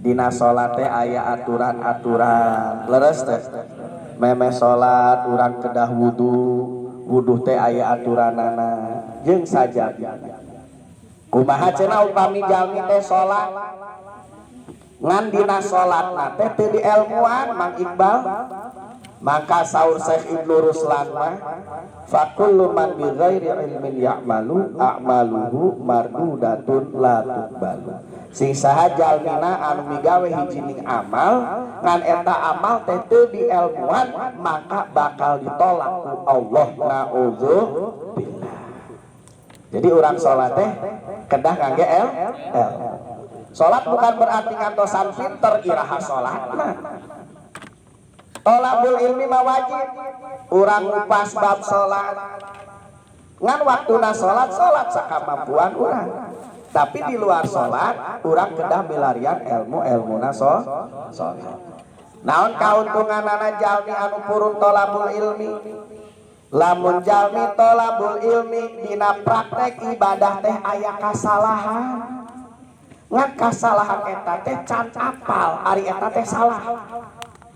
Dina salat teh aya aturan-aturan leres teh meme salat urang kedah wudu teh aya aturanana jeung saja kumaha cenah upami jalmi teh salat ngan dina salatna teh teu dielmuan Mang Iqbal maka saur Syekh Ibnu Ruslan mah fakullu man bi ghairi ilmin ya'malu a'maluhu mardudatun la tuqbalu sing saha jalmina anu migawe hiji ning amal ngan eta amal teh teu dielmuan maka bakal ditolak ku Allah naudzubillah. Jadi urang salat teh kedah ngangge salat bukan berarti ngantosan pinter iraha salatna. Tolabul ilmi mah wajib urang ngupas bab salat ngan waktuna salat sakamampuan urang. Tapi di luar sholat, urang kedah milarian ilmu-ilmuna sholat. Naon kauntunganana jalmi anu purun tolabul ilmi? Lamun jalmi tolabul ilmi dina praktek ibadah teh aya kasalahan. Ngan kasalahan eta teh can apal, ari eta teh salah.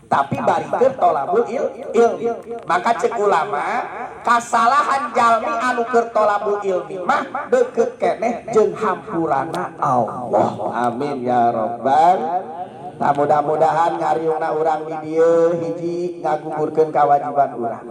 Tapi barikeun tolabul ilmi. Maka cek ulama kasalahan jalmi anu keur tolabul ilmi mah deukeut keneh jeung hampurana Allah. Amin ya rabbal. Nah, mudah-mudahan ngariungna urang di dieu hiji ngagugurkeun kewajiban urang.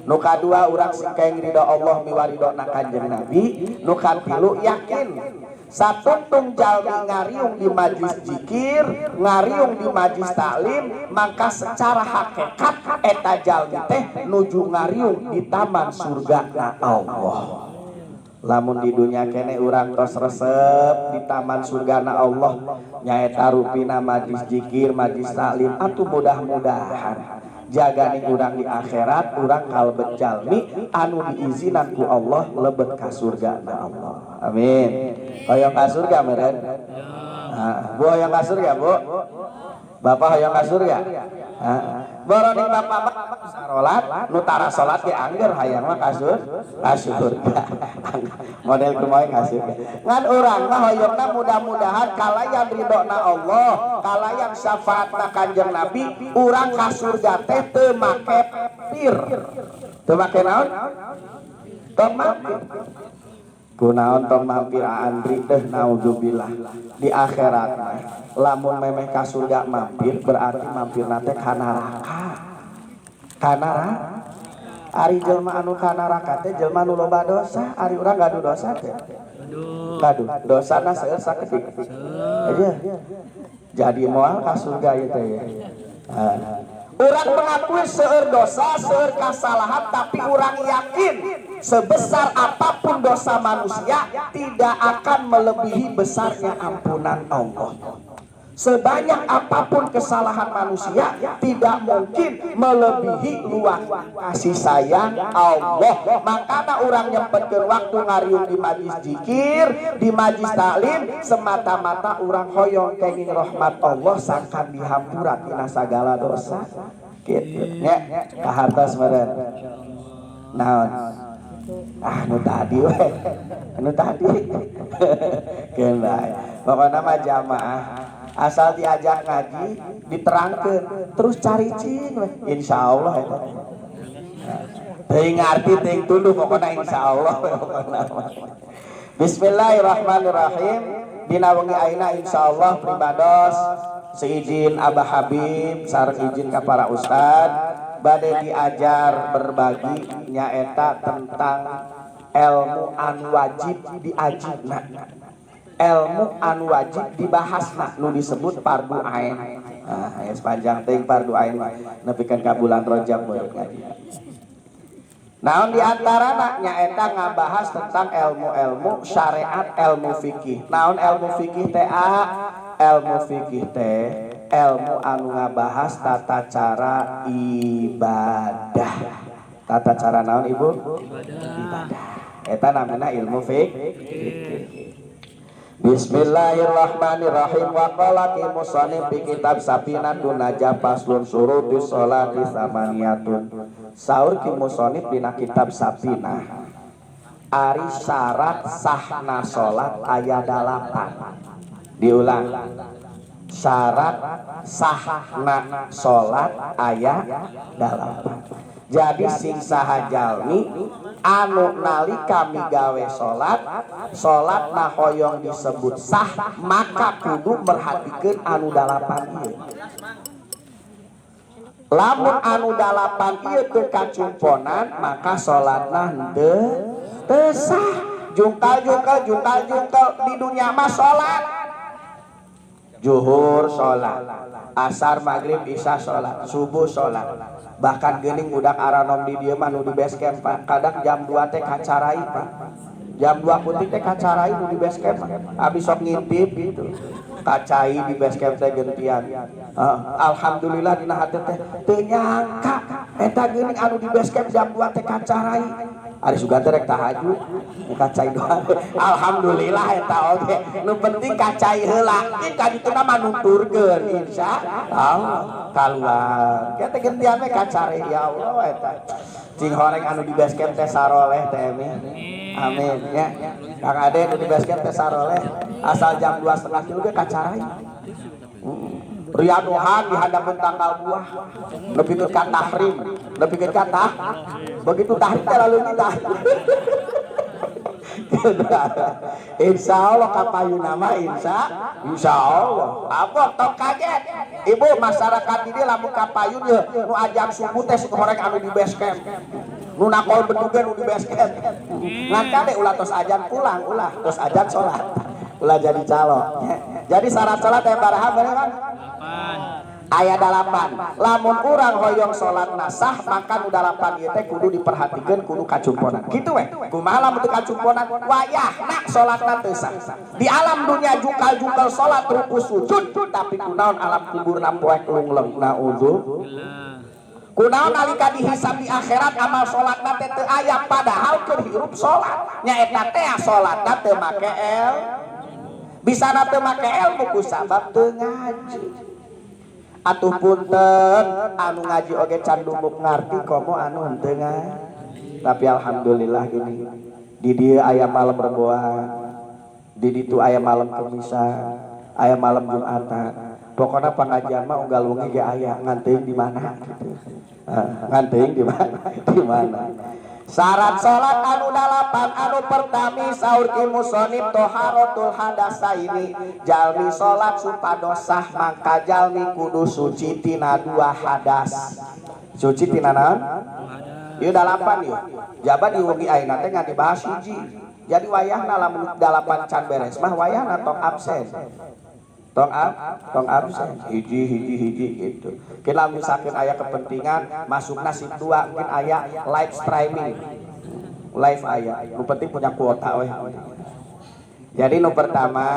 Nu kadua urang singkeng ridho Allah miwaridona Kanjeng Nabi. Nu katilu yakin satuntung jalmi ngariung di majlis zikir, ngariung di majlis taklim, maka secara hakikat eta jalmi teh nuju ngariung di taman surgana Allah. Lamun di dunia kene urang tos resep di taman surgana Allah nyaeta rupina majlis zikir, majlis taklim atuh mudah-mudahan jaga nih urang di akhirat urang kalebet jalmi anu diizinan ku Allah lebet ka surgana Allah. Amin. Hoyong ka surga meureun? Bu hoyong ka surga, Bu? Bapak hoyong ka surga? Boroning bapak sarolat nu tara salat ge angger hayang mah ka surga. Model kumaha ka surga. Ngan urang mah hoyongna mudah-mudahan kalayan ridona Allah, kalayan syafaatna Kanjeng Nabi, urang ka surga teh teu make pir. Teu make naon? Teu mampir. Kunaon tong mampir Andri teh naudzubillah di akhirat lamun memeh ka surga mampir berarti mampirna teh ka neraka. Ka neraka. Ari jelema anu ka neraka teh jelema nu loba dosa, ari urang gaduh dosa teh. Gaduh, dosana seueur sakedik. Iya. Jadi moal ka surga ieu teh ya. Urang mengakui seueur dosa, seueur kasalahan, tapi urang yakin sebesar apapun dosa manusia tidak akan melebihi besarnya ampunan Allah. Sebanyak apapun kesalahan manusia tidak mungkin melebihi luas kasih sayang Allah. Makanya urang nyempetkeun waktu ngariung di majlis zikir, di majlis taklim semata-mata urang hoyong kenging rahmat Allah sangkan dihampuran tina sagala dosa. Kitu nya kahartos meureun. Naon? Nu tadi we. Nu tadi. Keun bae. Pokona mah jamaah asal diajak ngaji diterangkeun terus caricin we insyaallah eta teuing ngarti teuing tunduh pokona insyaallah Bismillahirrahmanirrahim dina wengi ayeuna insyaallah pribados seizin Abah Habib sareng izin ka para ustad bade diajar berbagi nyaeta tentang ilmu anu wajib diajibna ilmu anu wajib dibahasna nu disebut fardu ain. Nah, sepanjang teuing fardu ain nepikeun ka bulan Rajab bae ngaji. Naon di antarana nyaeta ngabahas tentang ilmu-ilmu syariat, ilmu fikih. Naon ilmu fikih teh? Ilmu fikih teh ilmu anu ngabahas tata cara ibadah. Tata cara naon Ibu? Ibadah. Eta namina ilmu fikih. Bismillahirrahmanirrahim wa qala ki musannif bi kitab Safinatun Najah faslun syurutus sholati samaniyatun. Saur ki musannif dina kitab Safinah ari syarat sahna salat aya 8. Diulang. syarat sahna salat aya dalapan. Jadi sing saha jalmi anu nalika migawe salatna hoyong disebut sah, maka kudu merhatikeun anu dalapan ieu. Lamun anu dalapan ieu teu kacumponan maka salatna teu sah. Jungkal di dunia mah salat. Zuhur salat, asar maghrib isya salat, subuh salat. Bahkan geuning budak aranom di dieu mah nu di base camp Pak. Kadang jam 2 teh kacarai Pak. Jam 2 putih teh kacarai nu di base camp. Abis sok ngintip gitu. Kacai di base camp teh gentian. Alhamdulillah dina hati teh teu nyangka eta geuning anu di base camp jam 2 teh kacarai. Ari sugan teh rek tahajud kacai doang. Alhamdulillah eta oge. Nu penting kacai heula. Ieu kadituna mah nuturkeun insyaallah kaluar. Kita gentian we kacare ya Allah eta. Cing horeng anu di base camp teh saroleh teh amin ya. Kang Ade nu di base camp teh saroleh asal jam 2.30 kilu ge kacarai. Riadohan di hadapan tanggal buah lebih ke tahrim, lebih ke kata begitu tahrim lalu kita insya Allah kapayu nama insya Allah apa tong kaget ibu masyarakat ini lamun kapayun ya nu ajan subuh teh orang anu di base camp nu nakol bedugan nu di base camp ngan kade ulah tos ajan pulang ulah tos ajan sholat ulah jadi calo jadi syarat sholat yang baraha bener kan aya dalapan. Lamun urang hoyong salat nasah maka nu dalapan ieu teh kudu diperhatikeun kudu kacumponan. Kitu we. Kumaha lamun teu kacumponan wayahna salatna teu sah. Di alam dunia jungkal-jungkal salat ruku sujud tapi kunaon alam kuburna poek lungleng naudzu. Kunaon nalika dihisab di akhirat amal salatna teh teu aya padahal keur hirup salat. Nya eta teh salatna teu make el. Bisa teu make ilmu ku sabab teu ngaji. Atuh punten anu ngaji oge can dumbuk ngarti komo anu henteu tapi alhamdulillah gini di dieu aya malam reboan di ditu aya malam Kamisa aya malam Jumatan pokona pangajian mah unggal wengi ge aya ngan teuing di mana gitu. Ngan teuing di mana syarat salat anu dalapan anu pertami saur ki musonib toharatul hadasaini jalmi salat supados sah mangka jalmi kudu suci tina dua hadas. Suci tina naon? Ieu dalapan ieu. Jaban diugi ayeuna teh ngan dibahas hiji. Jadi wayahna lamun dalapan can beres mah wayahna tong absen. Tong absen hiji gitu. Kita misalkan aya kepentingan masukna sip 2 mungkin aya live streaming. Live aya. Nu penting punya kuota we. Jadi nu pertama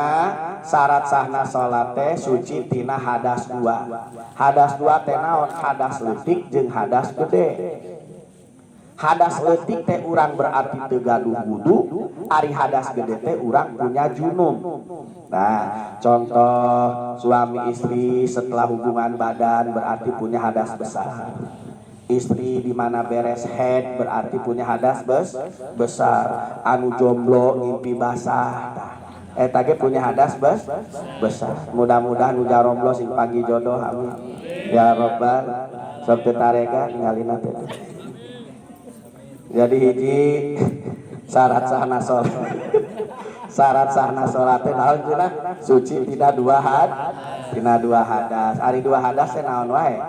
syarat sahna salat teh suci tina hadas 2. Hadas 2 teh naon? Hadas leutik jeung hadas gede. Hadas leutik teh urang berarti teu gaduh wudu, ari hadas gede teh urang punya junub. Nah, contoh suami istri setelah hubungan badan berarti punya hadas besar. Istri di mana beres head berarti punya hadas besar. Anu jomblo ngimpi basah. Eta ge punya hadas besar. Mudah-mudahan nu jaromblo sing panggi jodoh amin. Ya Rabbal sok teu tarega ningalina teh. Jadi hiji syarat sahna salat. Syarat sahna salat teh naon cenah? Suci tina dua hadas. Ari dua hadas teh naon wae?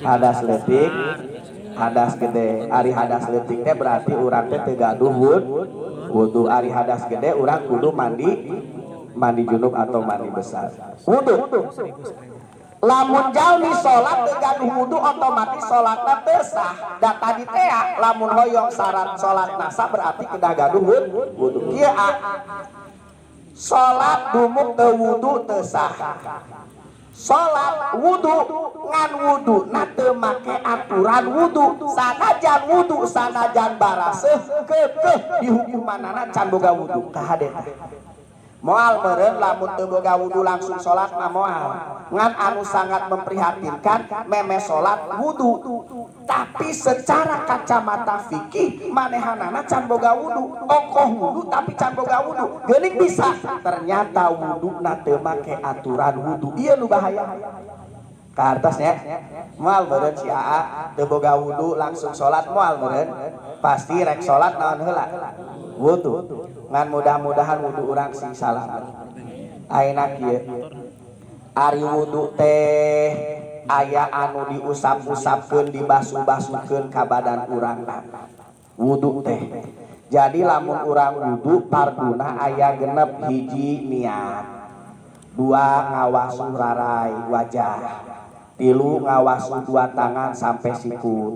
Hadas leutik, hadas gede. Ari hadas leutik teh berarti urang teh teu gaduh wudu. Ari hadas gede urang kudu mandi junub atau mandi besar. Wudu. Lamun jalmi salat teu gaduh wudu otomatis salatna teu sah. Da tadi teh lamun hoyong syarat salatna sah berarti kedah gaduh wudu. Kieu salat dumuk teu wudu teu sah. Salat wudu ngan wuduna teu make aturan wudu. Sanajan wudu sanajan baraseuh keukeuh di hukumanana can boga wudu. Kahade Moal meureun lamun teu boga wudu langsung salat mah moal. Ngan anu sangat memprihatinkan meme salat wudu. Tapi secara kacamata fikih manehanana can boga wudu. Ongkoh wudu tapi can boga wudu. Geuning bisa. Ternyata wuduna teu make aturan wudu. Ieu nu bahaya. Ka hartosnya moal meureun si Aa teu boga wudu langsung salat moal meureun. Pasti rek salat naon heula? Wudu. Ngan mudah-mudahan wudu urang sing salah. Ayeuna kieu ari wudu teh aya anu diusap-usapkeun dibasuh-basuhkeun ka badan urang wudu teh. Jadi lamun urang wudu parduna aya genep hiji niat, dua ngawasuh rarai wajah, tilu ngawasuh dua tangan sampai sikut,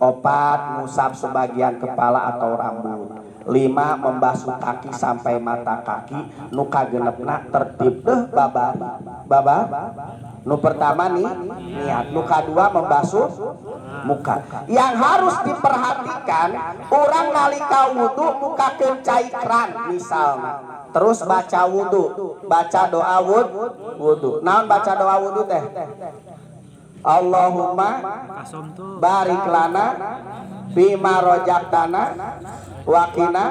opat ngusap sebagian kepala atau rambut, lima membasuh kaki sampai mata kaki. Nu kagenepna tertib deh babar. Nu pertama nih niat, nu kedua membasuh muka. Yang harus diperhatikan orang nalika wudu muka cairan misalnya, terus baca wudu, baca doa wudu. Naon baca doa wudu teh? Allahumma barik lana bima rojaktana wakina.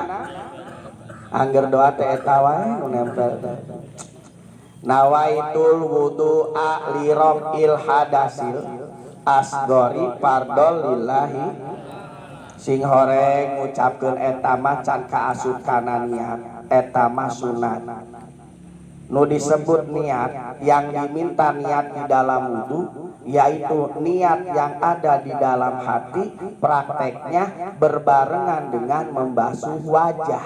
Angger doa teh eta wae nu nempel teh. Nawaitul wudu'a li raf'il hadasil asgori fardol lillahi. Sing horeng ngucapkeun eta mah can kaasuk kana niat, eta mah sunat. Nu disebut niat yang diminta niat di dalam wudu yaitu niat yang ada di dalam hati, prakteknya berbarengan dengan membasuh wajah.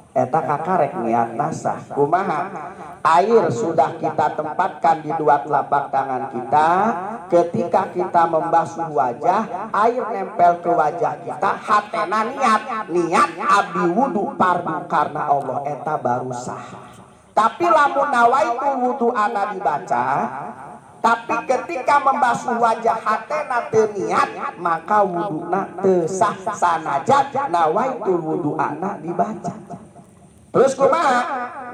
Eta kakarek niat nasah. Kumaha? Air sudah kita tempatkan di dua telapak tangan kita. Ketika kita membasuh wajah, air nempel ke wajah kita, hatena niat abdi wudu pardu karena Allah, eta baru sah. Tapi lamun nawaitul wudu ana dibaca, tapi ketika membasuh wajah hatena teu niat, maka wuduna teu sah sanajan nawaitul wudu ana dibaca. Terus kumaha?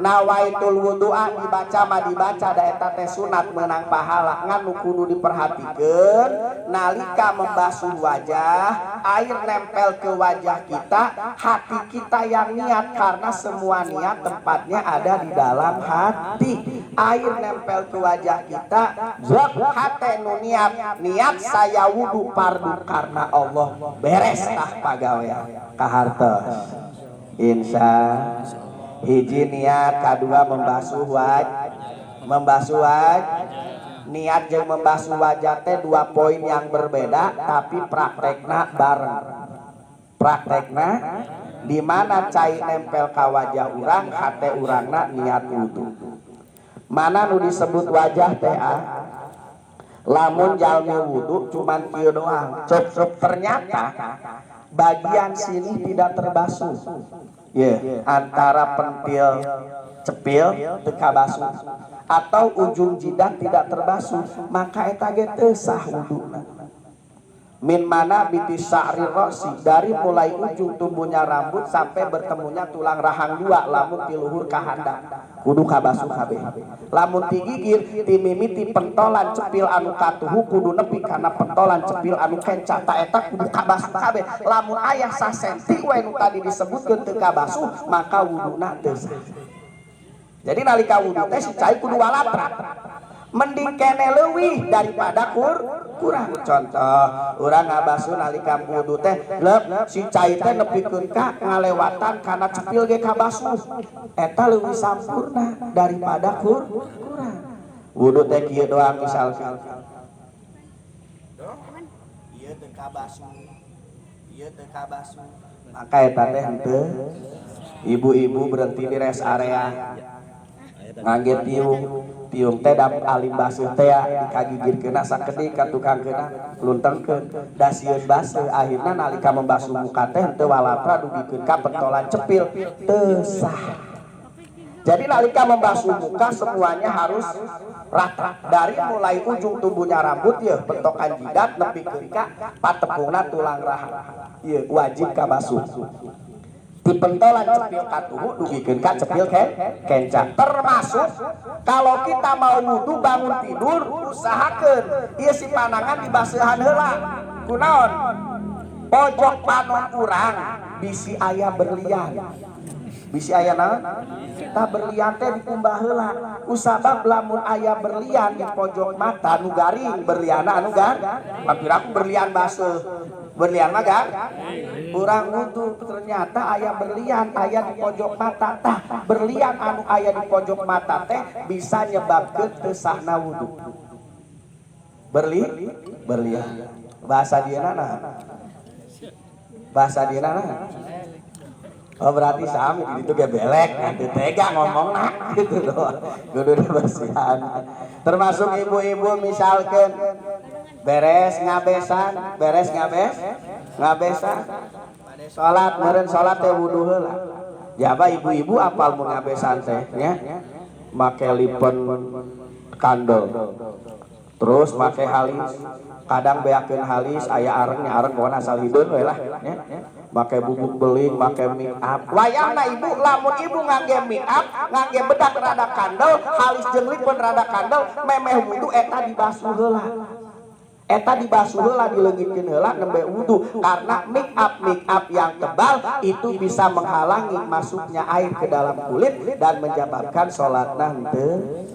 Nawaitul wudu'a dibaca mah dibaca da eta teh sunat meunang pahala. Ngan nu kudu diperhatikeun nalika membasuh wajah, air nempel ke wajah kita, hati kita yang niat karena semua niat tempatnya ada di dalam hati. Air nempel ke wajah kita, zat hate nu niat saya wudu pardu karena Allah, beres tah pagawean ka hartos. Insya hiji niat, kedua membasuh wajah. Niat jeung membasuh wajah teh dua poin yang berbeda tapi praktekna bareng. Praktekna di mana cai nempel ka wajah urang, hate urangna niat wudu. Mana nu disebut wajah teh lamun jalmi wudu cuman kieu doang. Cep ternyata bagian sini tidak terbasuh. Antara pentil cepil teu kabasuh atau ujung jidat tidak terbasuh, maka eta ge teu sah wuduna. Min mana biti sa'ri rosi, dari mulai ujung tumbuhnya rambut sampai bertemunya tulang rahang dua, lamun ti luhur ka handap kudu kabasuh kabeh. Lamun ti gigir ti mimiti pentolan cepil anu katuhu kudu nepi kana pentolan cepil anu kenca, ta eta kudu kabasuh kabeh. Lamun aya sasenti we nu tadi disebutkeun teu kabasuh, maka wuduna teu sah. Jadi nalika wudu teh si cai kudu walatra. Mending kene leuwih daripada kurang. Contoh urang ngabasuh nalika wudu teh leup si cai teh nepikeun ka ngalewatan kana cepil ge kabasuh, eta leuwih sampurna daripada kurang. Wudu teh kieu doang misalkan ieu teu kabasuh, maka eta teh henteu. Ibu-ibu berhenti di rest area ngangge tiung teh dap alim basuh teh dikagigirkeun sakedik ka tukangkeuna luntengkeun da sieun basuh, akhirna nalika membasuh muka teh teu walatra dugikeun ka pentolan cepil, teu sah. Jadi nalika membasuh muka semuanya harus rata dari mulai ujung tumbuhnya rambut ya pentokan jidat nepi ka patepungna tulang rahang, ieu wajib kabasuh. dipentolan cepil katuhu dugikeun ka cepil kenca. Termasuk kalau kita mau wudu bangun tidur usahakeun ieu si panangan dibaseuhan heula kunaon pojok panon urang bisi aya berlian bisi aya naon tah berlian teh dikumbah heula kusabab lamun aya berlian di pojok mata nu garing berliana anu mampiraku berlian baseuh berlian mah urang wudu ternyata aya berlian aya di pojok mata tah berlian anu aya di pojok mata teh bisa nyebabkeun teu sahna wudu berlian bahasa dieuna naon bahasa dieuna naon oh berarti sami di ditu ge belek nanti tega ngomongna gitu doang kudu bersihan termasuk ibu-ibu misalkan beres ngabesan salat meureun salat teh wudu heula jaba ibu-ibu apal mun ngabesan teh nya make lipen kandel terus make halis kadang beakeun halis aya areng pokona asal hideun we lah nya make bubuk beling make make up wayahna ibu lamun ibu ngangge make up ngangge bedak rada kandel halis jeung lipen rada kandel memeh wudu eta dibasuh heula eta dibasuh heula dileungitkeun heula nembe wudu karena make up yang tebal itu bisa menghalangi masuknya air ke dalam kulit dan menyebabkan salatna henteu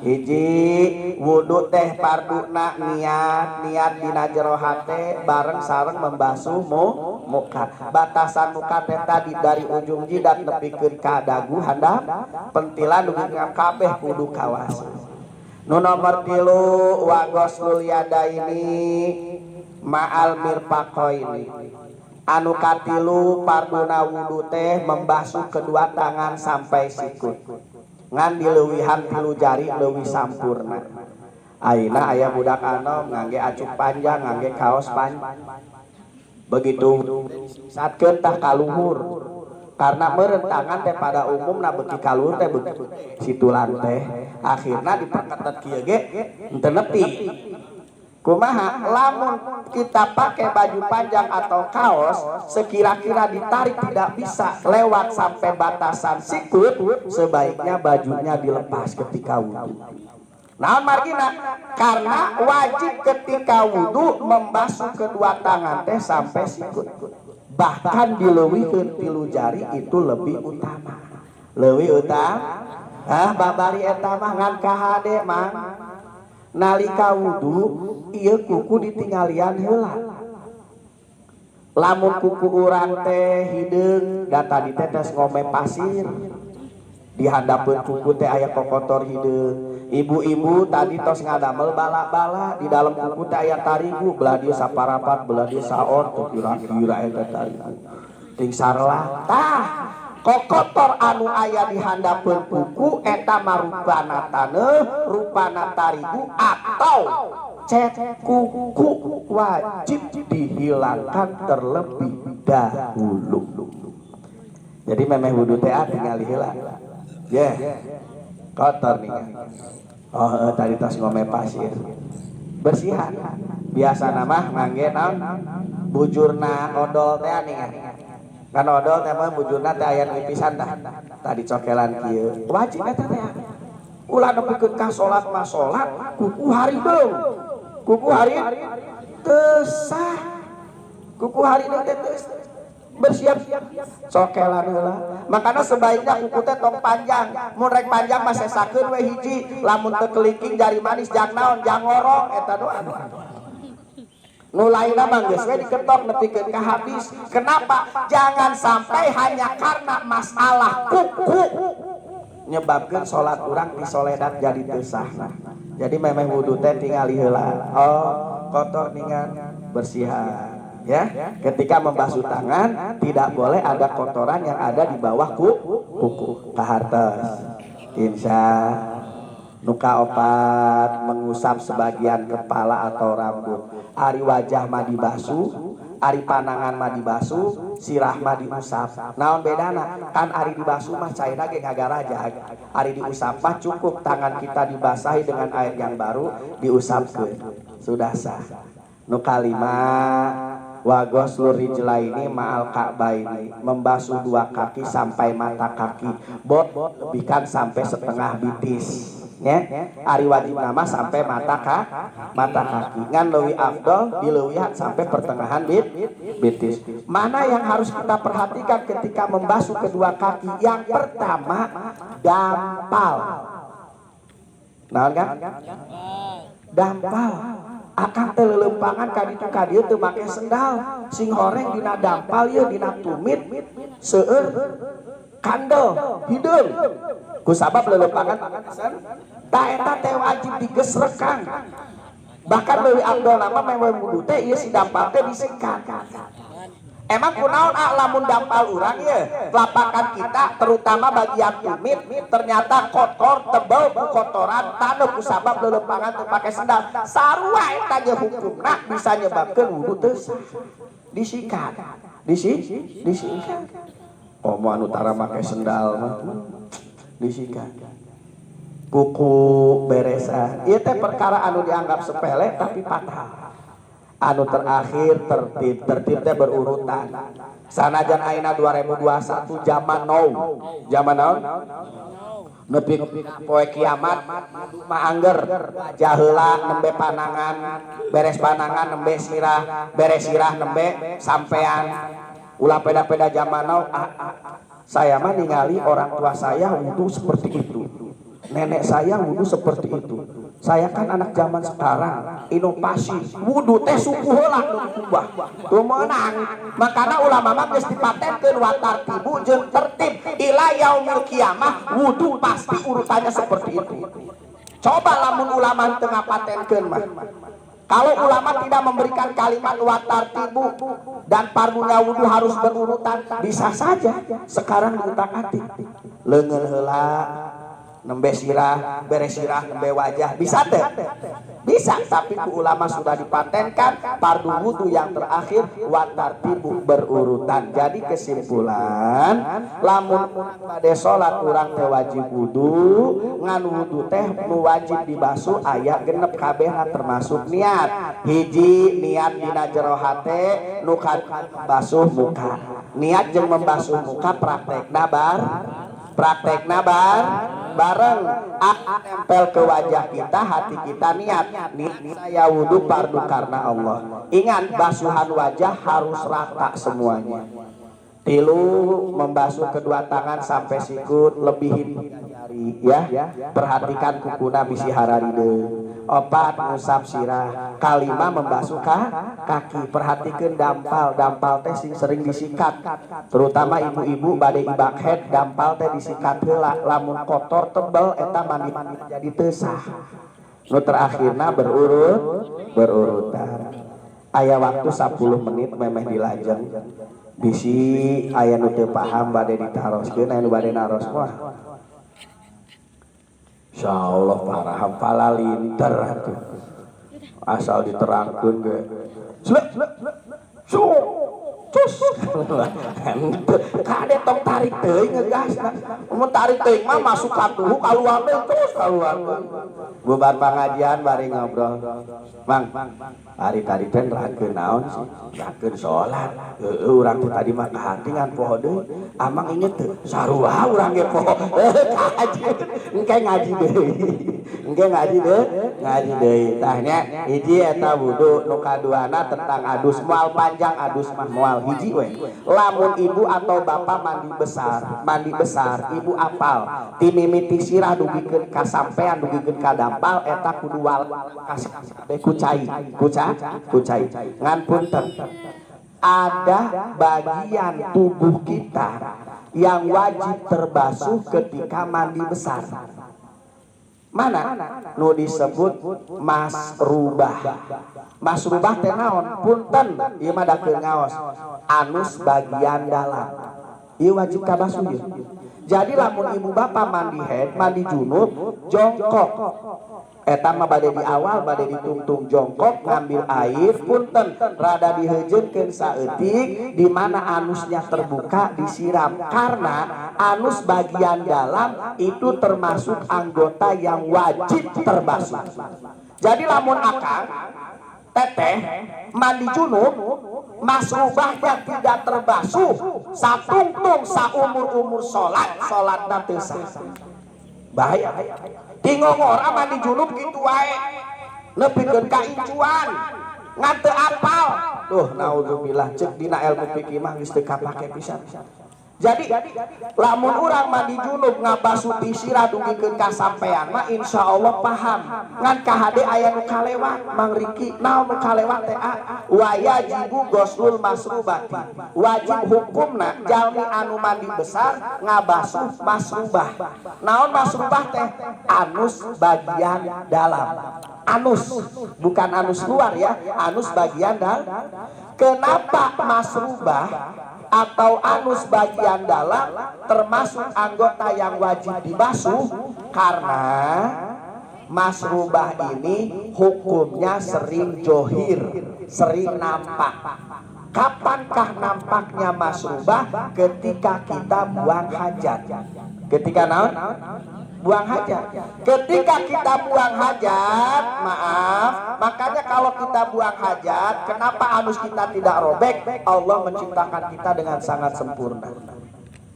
hiji wudu teh parduna niat dina jero hate bareng sareng membasuh muka batasan muka teh tadi dari ujung jidat nepikeun ka dagu handap pentilan dugi kabeh kudu kawas nu nomor 3 wa ghuslul yadaini ma'al mirfaqaini anu katilu parduna wudu teh membasuh kedua tangan sampai sikut ngan dileuwihan 3 jari leuwih sampurna ayeuna aya budak anom ngangge acuk panjang ngangge kaos panjang begitu satkeun tah kaluhur karena meureun tangan teh pada umumna beuki kaluhur teh beuki situlan teh akhirna diperketat kieu ge henteu nepi kumaha lamun kita pakai baju panjang atau kaos sekira-kira ditarik tidak bisa lewat sampai batasan sikut sebaiknya bajunya dilepas ketika wudu. Nah margina karena wajib ketika wudu membasuh kedua tangan teh sampai sikut bahkan dileuwihkeun 3 jari itu lebih utama babari eta mah ngan kahade mang nalika wudu ieu kuku ditinggalian heula lamun kuku urang teh hideung da tadi teh ngome pasir di handapeun kuku teh aya kokotor hideung ibu-ibu tadi tos ngadamel bala-bala di dalam kuku teh aya tarigu belah dieu saparapat belah dieu saor teu kira-kira eta tarigu ting sarlah tah kokotor anu aya di handapeun kuku eta marupana taneuh rupana tarigu atau cet kuku wajib dihilangkan terlebih dahulu. Jadi memeh wudu teh tinggal hilang kotor nih tadi tos ngome pasir bersihan biasa nama ngangge naon bujurna odol teh nih kan odol teh mah bujurna teh aya pisan tah tadi cokelan kieu wajib eta teh ulah nepikeun ka salat mah salat kuku hari deung kuku hari teu sah kuku hari deung teh bersiap cokelan heula makana sebaiknya kuku teh tong panjang mun rek panjang mah sesakeun we hiji lamun teu keliking jari manis jang naon jang ngorong eta doa nu lainna mah geus we diketok nepikeun ka habis. Kenapa? Jangan sampai hanya karena masalah kuku nyebabkeun salat urang disoledat jadi teu sahna. Jadi memeh wudu teh tingali heula. Kotor ningan bersihan ya. Ketika membasuh tangan tidak boleh ada kotoran yang ada di bawah kuku ka hartos. Insya nuka opat mengusap sebagian kepala atau rambut. Ari wajah mah dibasuh, ari panangan mah dibasuh, sirah mah diusap. Naon bedana? Kan ari dibasuh mah cairna ge ngagarajag. Ari diusap mah cukup tangan kita dibasahi dengan air yang baru diusapkeun. Sudah sah. Nu kalima wa ghuslur rijlaini ma'al ka'baini, membasuh dua kaki sampai mata kaki, lebihkan sampai setengah bitis ya. Ari wajib nama sampai mata kaki ngan leuwih afdol dileuwihan sampai pertengahan bitis. Mana yang harus kita perhatikan ketika membasuh kedua kaki? Yang pertama, dampal. Naon kan? Dampal. Akang teu leulempangan ka ditu ka dieu teu make sendal, sing horeng dina dampal ye dina tumit seueur kandel hideung. Ku sabab leulempangan tah eta teh wajib digesrekan. Bahkan leuwih afdol nama mewe wudu teh ieu si dampal teh disikat. Emang kunaon lamun dampal urang ya lapakan kita terutama bagian tumit ternyata kotor tebal ku kotoran tanu ku sabab leulempangan teu pake sendal sarua eta ge hukumna bisa nyebabkeun wudu teu sah. Disikat komo anu tara make sendal mah disikat kuku beresan. Ieu teh perkara anu dianggap sepele tapi fatal. Anu terakhir tertib teh berurutan. Sanajan ayeuna 2021 zaman now. Zaman now. Nepi poe kiamat mah angger jaheula nembe panangan, beres panangan nembe sirah, beres sirah nembe sampean. Ulah peda-peda zaman now. Saya mah ningali orang tua saya wudu seperti itu. Nenek saya wudu seperti itu. Saya kan anak zaman sekarang, inovasi wudu teh suku heula nu diubah. Teu meunang. Makana ulama mah geus dipatenkeun wa tartibu jeung tertib ila yaumil kiamah, wudu pasti urutannya seperti itu. Coba lamun ulama teu ngapatenkeun mah. Kalau ulama tidak memberikan kalimat wa tartibu dan pardunya wudu harus berurutan, bisa saja sekarang utak-atik. Leungeun heula nembe sirah, beres sirah, nembe wajah, bisa teh? Bisa, tapi ku ulama sudah dipatenkan fardu wudu yang terakhir wa tartibu berurutan. Jadi kesimpulan, lamun bade salat urang teh wajib wudu, ngan wudu teh nu wajib dibasuh aya genep kabehna termasuk niat. Hiji niat dina jero hate nu basuh muka. Niat jeung membasuh muka praktekna bareng tempel ke wajah kita, hati kita niat saya wudu fardu karena Allah. Ingat basuhan wajah harus rata semuanya. Tilu membasuh kedua tangan sampai sikut lebihin jari ya. Perhatikan kukuna bisi hararide. Opat ngusap sirah. Kalima membasuh kaki. Perhatikan dampal teh sering disikat. Terutama ibu-ibu bade ibak head dampal teh disikat heula. Lamun kotor tebel eta mandi jadi teu sah. Nu terakhirna berurutan. Aya waktu 10 menit memeh dilajeng. Bisi aya nu teu paham bade ditaroskeun, aya nu bade naros mah. Insyaallah para hafalan linter atuh. Asal diterangkeun ge. Cus. Kade tong tarik teuing ngegasna. Mun tarik teuing mah masuk katuhu kaluar teh terus kaluar. Bubar pangajian bari ngobrol. Mang, hari tadi teh nerangkeun naon sih? Nerangkeun salat. Heueuh urang teh tadi mah kahantingan poho deui. Amang inget teu? Sarua urang ge poho. Kaji. Engke ngaji deui. Ngaji deui. Tah nya hiji eta wudu, nu kaduana tentang adus moal panjang, adus mah moal hiji we. Lamun ibu atau bapak mandi besar, ibu apal ti mimiti sirah dugikeun ka sampean dugikeun ka dampal eta kudu wal kucai ngan punten. Ada bagian tubuh kita yang wajib terbasuh ketika mandi besar. Mana? Nu disebut masrubah. Masrubah teh naon? Punten, ieu mah dakeun ngaos. Anus bagian dalam. Ieu wajib kabasuh ieu. Jadi lamun ibu bapak mandi haid, mandi junub, jongkok. Eta mah bade di awal bade ditungtung jongkok ngambil air, punten rada diheujeunkeun saeutik di mana anusnya terbuka disiram karena anus bagian dalam itu termasuk anggota yang wajib terbasuh. Jadi lamun akang teteh mandi junub masrubahnya tidak terbasuh satungtung saumur-umur salatna teu sah. Bahaya. Tingong orang mandi junub gitu wae nepikeun ka incuan ngan teu apal. Naudzubillah cek dina ilmu fikih mah geus teu kapake pisan. Jadi lamun urang mandi junub ngabasuh ti sirah dugikeun ka sampean mah insyaallah paham. Ngan kahade aya nu kalewat Mang Riki, naon nu kalewat teh wa yajibu ghuslul masrubati. Wajib hukumna jalmi anu mandi besar ngabasuh masrubah. Naon masrubah teh? Anus bagian dalam. Anus, bukan anus luar ya, anus bagian dalam. Kenapa masrubah atau anus bagian dalam termasuk anggota yang wajib dibasuh? Karena masrubah ini hukumnya sering johir, sering nampak. Kapankah nampaknya masrubah? Ketika kita buang hajat. Ketika naon? Buang hajat. Ketika kita buang hajat, maaf, makanya kalau kita buang hajat, kenapa anus kita tidak robek? Allah menciptakan kita dengan sangat sempurna.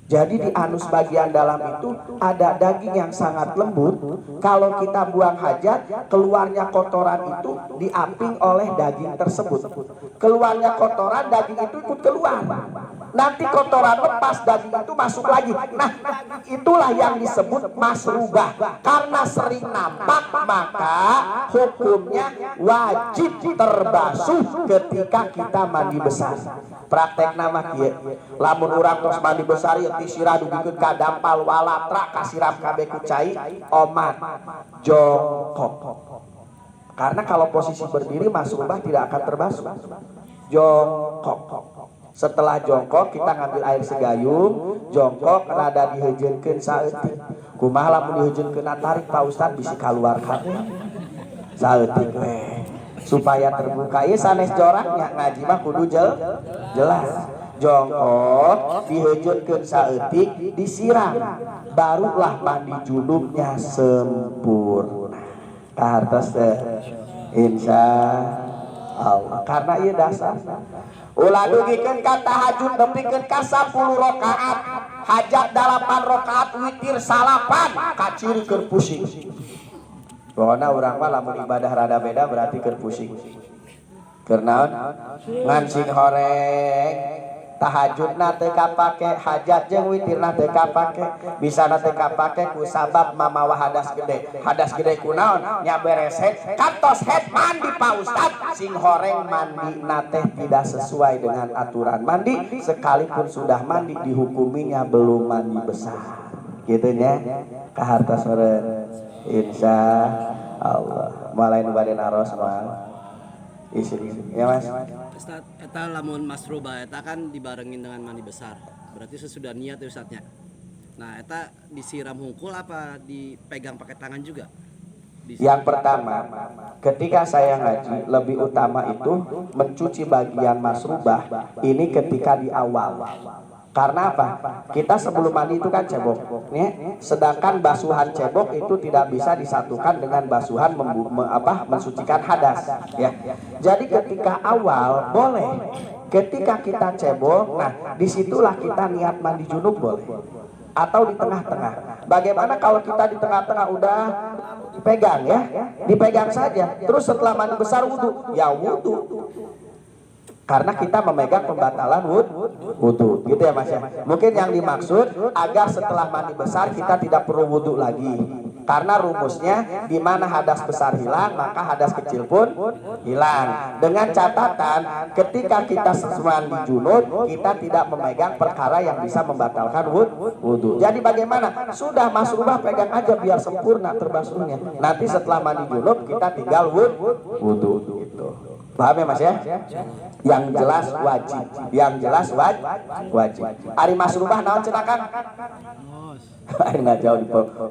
Jadi di anus bagian dalam itu ada daging yang sangat lembut. Kalau kita buang hajat, keluarnya kotoran itu diaping oleh daging tersebut. Keluarnya kotoran, daging itu ikut keluar. Nanti kotoran lepas, daging itu masuk lagi. Nah, itulah yang disebut masrubah. Karena sering nampak, maka hukumnya wajib terbasuh ketika kita mandi besar. Praktek nama kieu. Lamun urang tos mandi besar ieu ti sirah dugikeun ka dampal walatra kasiram kabeh ku cai omat jongkok. Karena kalau posisi berdiri masrubah tidak akan terbasuh. Jongkok. Setelah jongkok kita ngambil air segayung, jongkok rada diheujeunkeun saeutik. Kumaha lamun diheujeunkeun tarik Pak Ustad bisi kaluar kabeh. Saeutik we. Supaya terbuka ieu sanes joraknya ngaji mah kudu jelas. Jongkok diheujeunkeun saeutik disiram, barulah mandi junubnya sempurna. Kahartos teh insyaallah. Karena ieu dasar. Ulah dugikeun ka tahajud nepikeun ka 10 rakaat, hajat 8 rakaat, witir salapan, kaciri keur pusing. Pokona urang mah lamun ibadah rada beda berarti keur pusing. Keur naon? Ngan sing horeng tahajudna teu kapake, hajat jeung witirna teu kapake. Bisana teu kapake ku sabab mamawa hadas gede. Hadas gede kunaon? Nya beres head, kantos head mandi Pak Ustad. Sing horeng mandina teh tidak sesuai dengan aturan mandi, sekalipun sudah mandi dihukuminya belum mandi besar. Gitu nya. Kahartos meureun. Insyaallah. Malain bade naros mal. Isi ya Mas. Ustaz, eta lamun masrubah eta kan dibarengin dengan mandi besar. Berarti sesudah niat ya Ustaznya. Nah, eta disiram hungkul apa dipegang pakai tangan juga? Yang pertama, ketika saya ngaji lebih utama itu mencuci bagian masrubah ini ketika di awal. Karena apa? Kita sebelum mandi itu kan cebok, ya. Sedangkan basuhan cebok itu tidak bisa disatukan dengan basuhan mensucikan hadas, ya. Jadi ketika awal boleh, ketika kita cebok, nah disitulah kita niat mandi junub boleh. Atau di tengah-tengah. Bagaimana kalau kita di tengah-tengah udah dipegang ya, dipegang saja. Terus setelah mandi besar wudhu, ya wudhu. Karena kita memegang pembatalan wudhu, gitu ya Mas ya. Mungkin yang dimaksud agar setelah mandi besar kita tidak perlu wudhu lagi. Karena rumusnya di mana hadas besar hilang maka hadas kecil pun hilang. Dengan catatan ketika kita mandi junub kita tidak memegang perkara yang bisa membatalkan wudhu. Jadi bagaimana? Sudah masrubah pegang aja biar sempurna terbasuhnya. Nanti setelah mandi junub kita tinggal wudhu gitu. Paham ya Mas ya? Yang jelas wajib, yang jelas wajib. Ari masrubah naon cenah Kang? Ari jauh di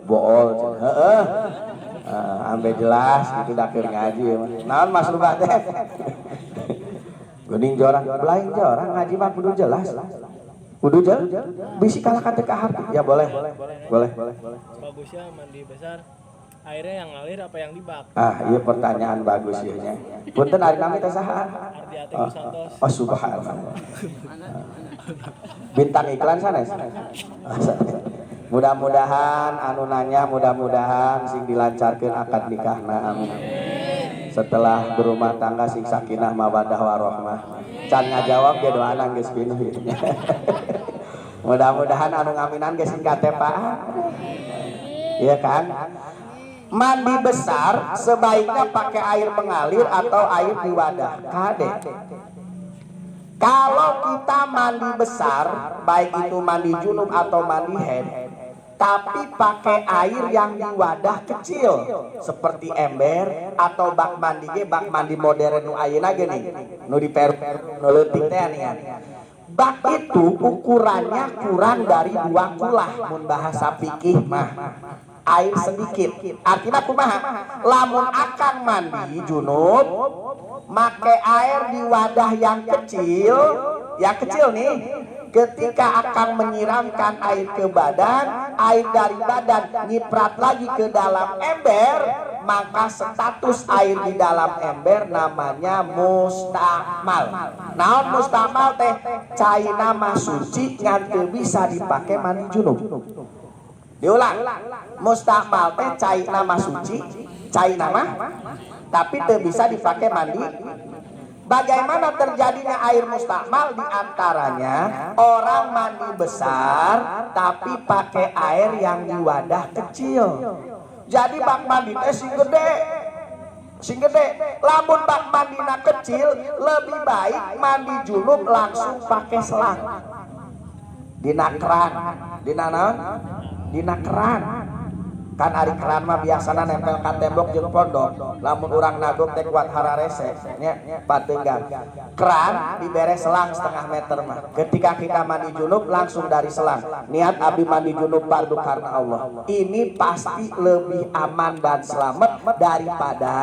bool cenah. Heeh. Ambe jelas gitu dah keur ngaji. Naon masrubah teh? Geuning jorang, lain jorang ngaji mah kudu jelas. Kudu jelas. Bisi kalahkan teh ka hati. Ya boleh. Boleh. Bagusnya mandi besar. Airnya yang ngalir apa yang dibak? Iya pertanyaan bagus ya nya. Punten ari nami teh saha? Ardi Teguh Santos. Oh subhanallah. Bintang iklan sanes. Mudah-mudahan anu nanya mudah-mudahan sing dilancarkeun akad nikahna amin. Setelah berumah tangga sing sakinah mawaddah warahmah. Can ngajawab ge doana geus pinuh. Mudah-mudahan anu ngaminan geus sing katepaan. Iya kan? Mandi besar sebaiknya pakai air mengalir atau air di wadah. Kade. Kalau kita mandi besar, baik itu mandi junub atau mandi haid, tapi pakai air yang di wadah kecil seperti ember atau bak mandi ge, bak mandi modern nu ayeuna ge nih, nu diperu nu leutik teh nih. Bak itu ukurannya kurang dari 2 kulah mun bahasa fikih mah. Air sedikit. Artinya kumaha? Lamun akan mandi junub, make air di wadah yang kecil nih. Ketika akan menyiramkan air ke badan, air dari badan nyiprat lagi ke dalam ember, maka status air di dalam ember namanya mustakmal. Naon mustakmal teh? Caina mah suci ngan teu bisa dipake mandi junub. Diulang, mustakmal teh caina mah suci, caina mah tapi teu bisa dipakai mandi. Bagaimana terjadinya air mustakmal? Di antaranya orang mandi besar tapi pakai air yang di wadah kecil. Jadi bak mandi teh sing gede. Lamun bak mandina kecil, lebih baik mandi junub langsung pakai selang. Dina keran, dina naon? Dina keran. Kan ari keran mah biasana nempel ka tembok jeung pondok. Lamun urang nagok teh kuat hararese nya pateunggan. Keran dibere selang 1/2 meter mah. Ketika kita mandi junub langsung dari selang. Niat abdi mandi junub fardu karena Allah. Ini pasti lebih aman dan selamat daripada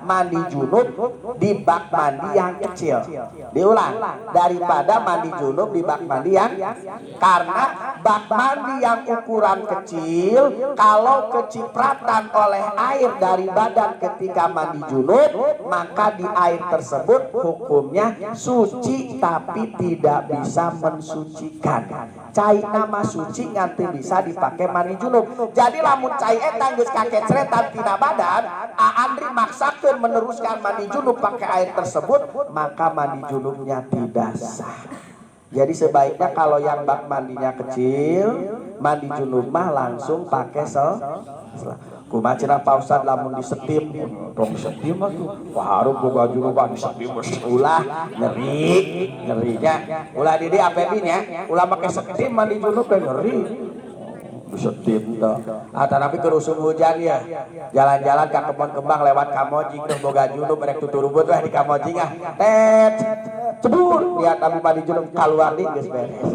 mandi junub di bak mandi yang kecil. Diulang, daripada mandi junub di bak mandi yang, karena bak mandi yang ukuran kecil kalau kecipratan oleh air dari badan ketika mandi junub, maka di air tersebut hukumnya suci tapi tidak bisa mensucikan. Cai nama suci nganti bisa dipakai mandi junub. Jadi lamun cai eta geus kakecretan tina badan, Andri maksakeun meneruskan mandi junub pakai air tersebut, maka mandi junubnya tidak sah. Jadi sebaiknya kalau yang bak mandinya kecil, mandi junub mah langsung pakai selang. Kumaha cenah Pak Ustad lamun disetip, tong setip mah tuh. Paharup boga junub disetip ulah nyerinya. Ulah di dieu APB nya, ulah make setip mandi junub teh nyeri. Disetip teh. Tapi keur usum hujan ya. Jalan-jalan ka kebon kembang lewat Kamojing teh boga junub rek tuturubut weh di Kamojing ah. Cebur lihat abi mandi junub kaluar deui geus beres.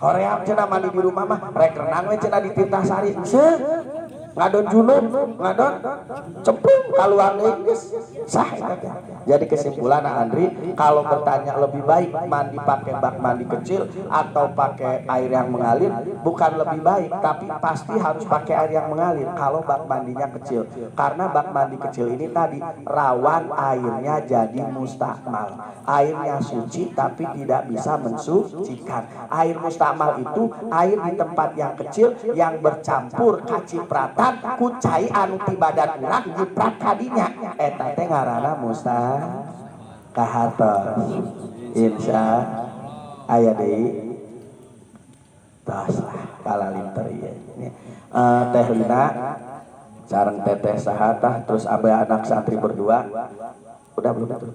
Hoream cenah mandi di rumah mah rek renang we cenah di Tirtasari. Ngadon junub, ngadon cemplung kaluar deui geus sah eta. Jadi kesimpulan Andri, kalau bertanya lebih baik mandi pakai bak mandi kecil atau pakai air yang mengalir, bukan lebih baik, tapi pasti harus pakai air yang mengalir kalau bak mandinya kecil. Karena bak mandi kecil ini tadi rawan airnya jadi mustakmal. Airnya suci tapi tidak bisa mensucikan. Air mustakmal itu air di tempat yang kecil yang bercampur kacipratan ku cai anu ti badan urang nyiprat kadinya. Eta teh ngaranna kahartos. Insya aya deui tos lah kalalinter ieu. Teh Lina sareng teteh sahatah terus abe anak santri berdua. Udah belum itu?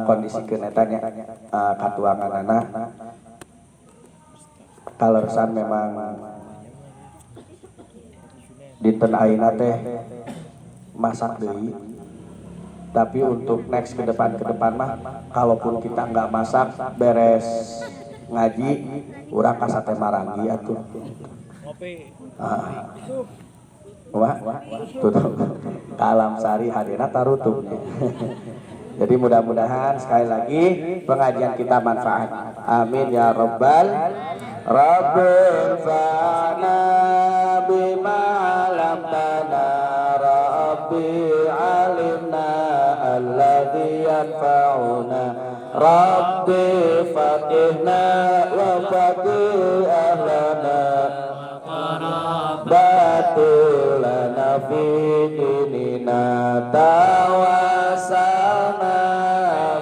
Kondisikeun eta nya katuanganana. Kaleresan memang dinten ayeuna teh masak deui. Tapi untuk next ke depan mah kalaupun kita nggak masak beres ngaji urang ka sate marangi atuh. Ngopi. Wah, tutup. Kalam sari hadirna tarutup. Jadi mudah-mudahan sekali lagi pengajian kita manfaat. Amin ya rabbal Rabbul fana bima lam tana rabbi alimna alladhi yanfa'una Rabbi faqihna wa faqih ahlana batilana fi dinina tawasalna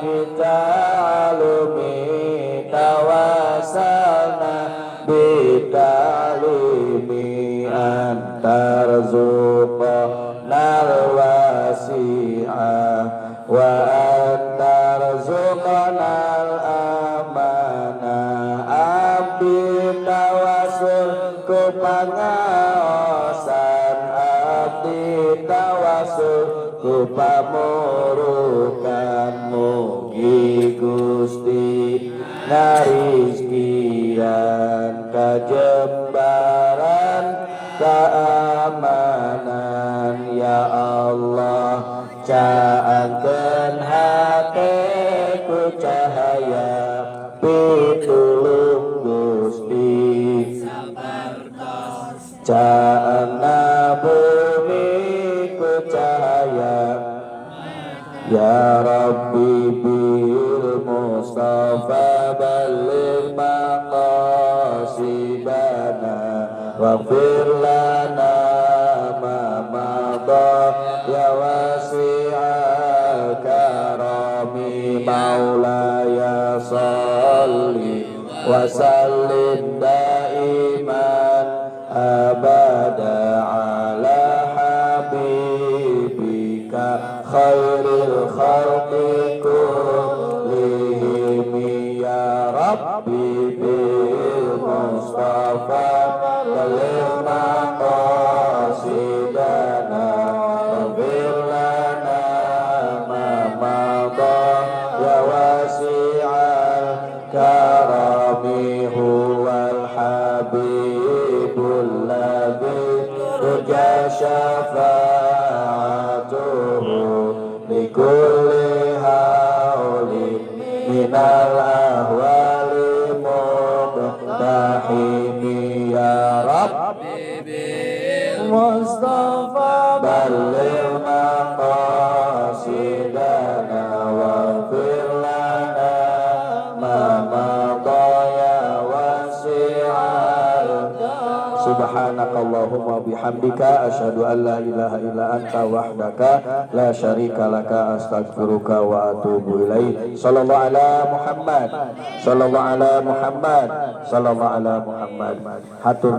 bitalumi tawasalna bitalimi antarzuqna wasi'ah wa antarzuqna amanah abdi tawasul ku pangaosan abdi tawasul ku pamurukan mugi Gusti ngarizkian kajembaran keamanan ya Allah caangkeun hateku cahaya pitulung Gusti caangna bumi ku cahaya ya Rabbi bil Mustafa balligh maqasidana waghfir lana ma madha ya wasi'al karami maulaya salli wa sallim daiman abada ala habibika khairil khalqi kullihim ya Rabbi bil Mustafa balligh maqasidana waghfir lana ma madha ya wasi'al karami huwal habibul ladzi turja syafa'atuhu likulli haulin minal ahwali muqtahimi ya Rabbi Mustafa balligh maqasidana waghfir lana ma madha ya wasi'al subhanakallahumma bihamdika asyhadu an la ilaha illa anta wahdaka la syarika laka astaghfiruka wa atubu ilaik sallallahu ala Muhammad sallallahu ala Muhammad sallallahu ala Muhammad hatur